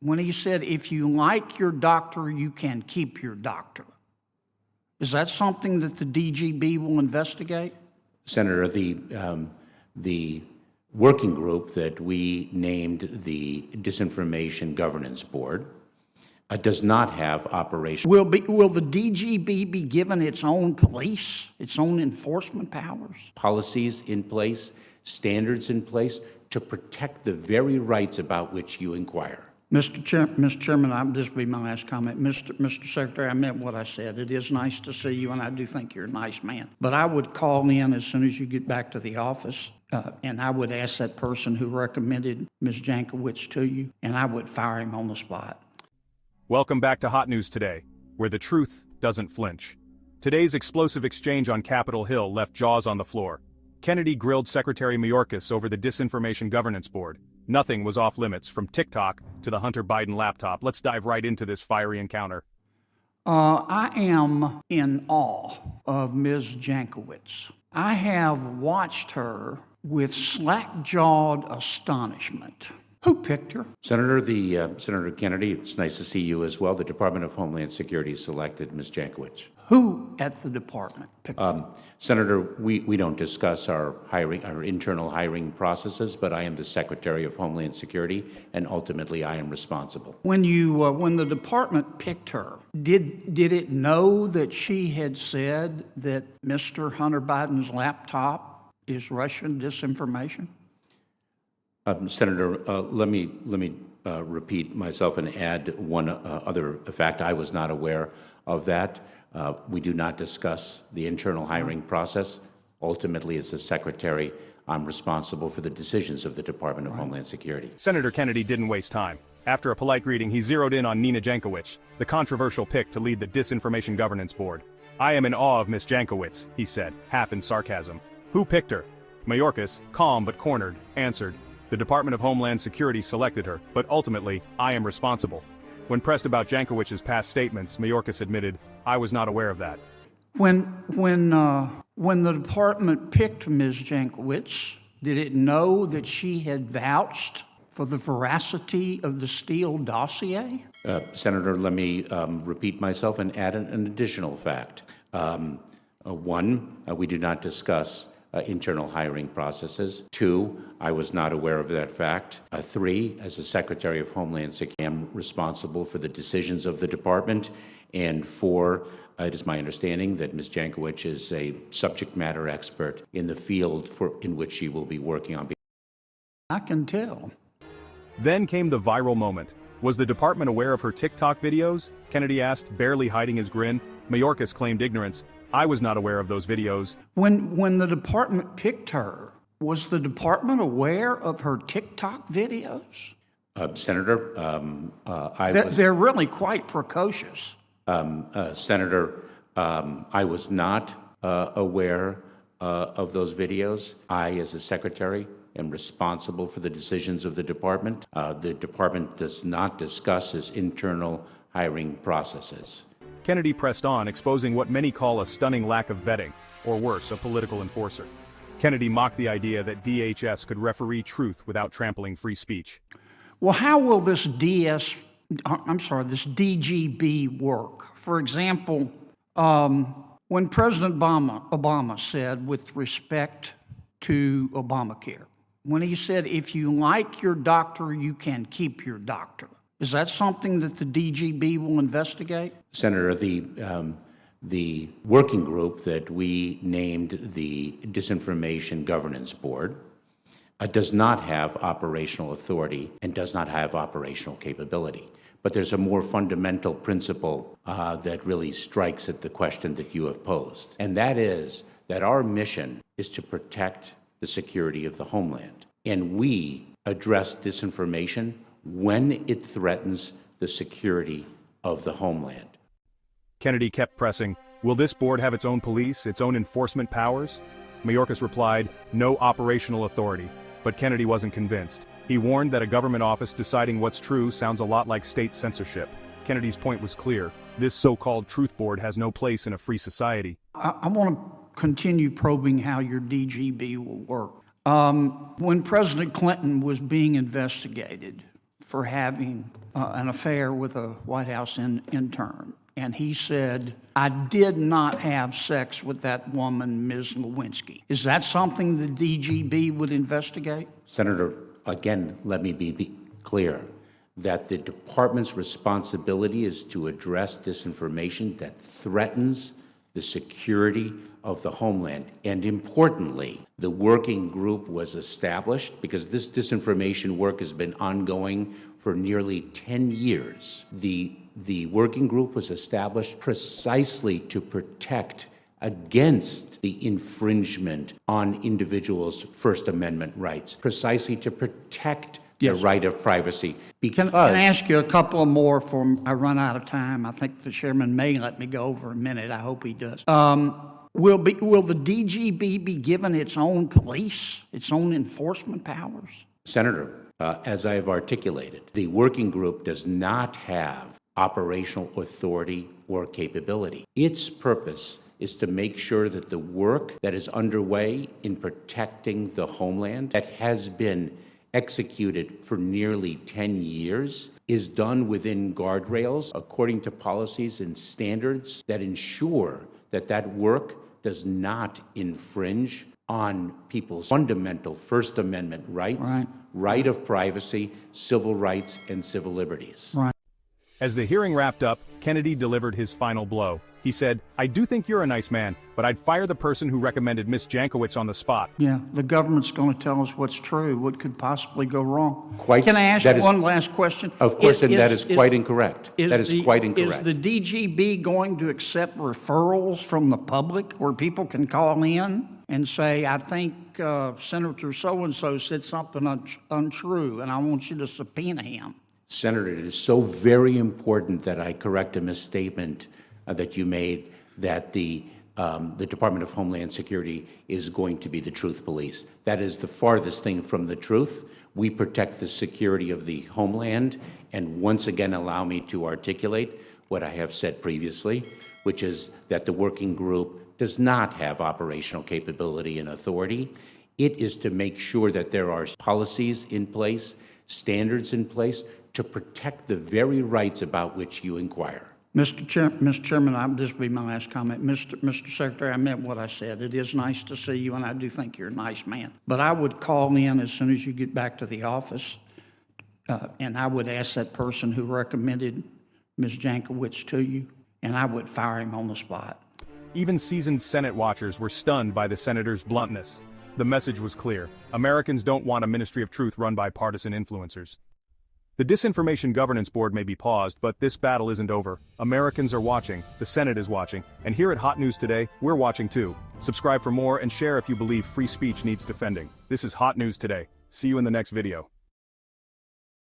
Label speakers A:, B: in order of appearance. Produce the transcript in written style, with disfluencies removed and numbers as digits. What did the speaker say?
A: when he said, if you like your doctor, you can keep your doctor. Is that something that the DGB will investigate?
B: Senator, the working group that we named the Disinformation Governance Board does not have operational.
A: Will the DGB be given its own police, its own enforcement powers?
B: Policies in place, standards in place to protect the very rights about which you inquire.
A: Mr. Chairman, this will be my last comment. Mr. Secretary, I meant what I said. It is nice to see you, and I do think you're a nice man. But I would call in as soon as you get back to the office, and I would ask that person who recommended Ms. Jankowicz to you, and I would fire him on the spot.
C: Welcome back to Hot News Today, where the truth doesn't flinch. Today's explosive exchange on Capitol Hill left jaws on the floor. Kennedy grilled Secretary Mayorkas over the Disinformation Governance Board. Nothing was off limits, from TikTok to the Hunter Biden laptop. Let's dive right into this fiery encounter.
A: I am in awe of Ms. Jankowicz. I have watched her with slack-jawed astonishment. Who picked her?
B: Senator Kennedy, it's nice to see you as well. The Department of Homeland Security selected Ms. Jankowicz.
A: Who at the department picked her?
B: Senator, we don't discuss our internal hiring processes, but I am the Secretary of Homeland Security, and ultimately I am responsible.
A: When the department picked her, did it know that she had said that Mr. Hunter Biden's laptop is Russian disinformation?
B: Senator, let me repeat myself and add one other fact. I was not aware of that. We do not discuss the internal hiring process. Ultimately, as the Secretary, I'm responsible for the decisions of the Department of Homeland Security.
C: Senator Kennedy didn't waste time. After a polite greeting, he zeroed in on Nina Jankowicz, the controversial pick to lead the Disinformation Governance Board. "I am in awe of Ms. Jankowicz," he said, half in sarcasm. "Who picked her?" Mayorkas, calm but cornered, answered, "The Department of Homeland Security selected her, but ultimately, I am responsible." When pressed about Jankowicz's past statements, Mayorkas admitted, "I was not aware of that."
A: When the department picked Ms. Jankowicz, did it know that she had vouched for the veracity of the Steele dossier?
B: Senator, let me repeat myself and add an additional fact. One, we do not discuss internal hiring processes. Two, I was not aware of that fact. Three, as the Secretary of Homeland Security, I am responsible for the decisions of the department. And four, it is my understanding that Ms. Jankowicz is a subject matter expert in the field in which she will be working on.
A: I can tell.
C: Then came the viral moment. Was the department aware of her TikTok videos? Kennedy asked, barely hiding his grin. Mayorkas claimed ignorance. "I was not aware of those videos."
A: When the department picked her, was the department aware of her TikTok videos?
B: Senator,
A: They're really quite precocious.
B: Senator, I was not aware of those videos. I, as a secretary, am responsible for the decisions of the department. The department does not discuss its internal hiring processes.
C: Kennedy pressed on, exposing what many call a stunning lack of vetting, or worse, a political enforcer. Kennedy mocked the idea that DHS could referee truth without trampling free speech.
A: Well, how will this DGB work? For example, when President Obama said, with respect to Obamacare, when he said, if you like your doctor, you can keep your doctor. Is that something that the DGB will investigate?
B: Senator, the working group that we named the Disinformation Governance Board does not have operational authority and does not have operational capability. But there's a more fundamental principle that really strikes at the question that you have posed, and that is that our mission is to protect the security of the homeland. And we address disinformation when it threatens the security of the homeland.
C: Kennedy kept pressing, "Will this board have its own police, its own enforcement powers?" Mayorkas replied, "No operational authority." But Kennedy wasn't convinced. He warned that a government office deciding what's true sounds a lot like state censorship. Kennedy's point was clear. This so-called truth board has no place in a free society.
A: I want to continue probing how your DGB will work. When President Clinton was being investigated for having an affair with a White House intern. And he said, I did not have sex with that woman, Ms. Lewinsky. Is that something the DGB would investigate?
B: Senator, again, let me be clear that the department's responsibility is to address disinformation that threatens the security of the homeland. And importantly, the working group was established because this disinformation work has been ongoing for nearly 10 years. The working group was established precisely to protect against the infringement on individuals' First Amendment rights, precisely to protect the right of privacy.
A: Can I ask you a couple of more before I run out of time? I think the chairman may let me go over a minute. I hope he does. Will the DGB be given its own police, its own enforcement powers?
B: Senator, as I have articulated, the working group does not have operational authority or capability. Its purpose is to make sure that the work that is underway in protecting the homeland that has been executed for nearly 10 years is done within guardrails according to policies and standards that ensure that that work does not infringe on people's fundamental First Amendment rights, right of privacy, civil rights, and civil liberties.
A: Right.
C: As the hearing wrapped up, Kennedy delivered his final blow. He said, I do think you're a nice man, but I'd fire the person who recommended Miss Jankowicz on the spot.
A: Yeah, the government's going to tell us what's true. What could possibly go wrong?
B: Quite,
A: Can I ask you one last question?
B: Of course, and that is quite incorrect. That is quite incorrect.
A: Is the DGB going to accept referrals from the public where people can call in and say, I think Senator so-and-so said something untrue, and I want you to subpoena him?
B: Senator, it is so very important that I correct a misstatement that you made that the Department of Homeland Security is going to be the truth police. That is the farthest thing from the truth. We protect the security of the homeland, and once again allow me to articulate what I have said previously, which is that the working group does not have operational capability and authority. It is to make sure that there are policies in place, standards in place, to protect the very rights about which you inquire.
A: Mr. Chairman, this will be my last comment. Mr. Secretary, I meant what I said. It is nice to see you, and I do think you're a nice man. But I would call in as soon as you get back to the office, and I would ask that person who recommended Ms. Jankowicz to you, and I would fire him on the spot.
C: Even seasoned Senate watchers were stunned by the senator's bluntness. The message was clear. Americans don't want a ministry of truth run by partisan influencers. The Disinformation Governance Board may be paused, but this battle isn't over. Americans are watching, the Senate is watching, and here at Hot News Today, we're watching too. Subscribe for more and share if you believe free speech needs defending. This is Hot News Today. See you in the next video.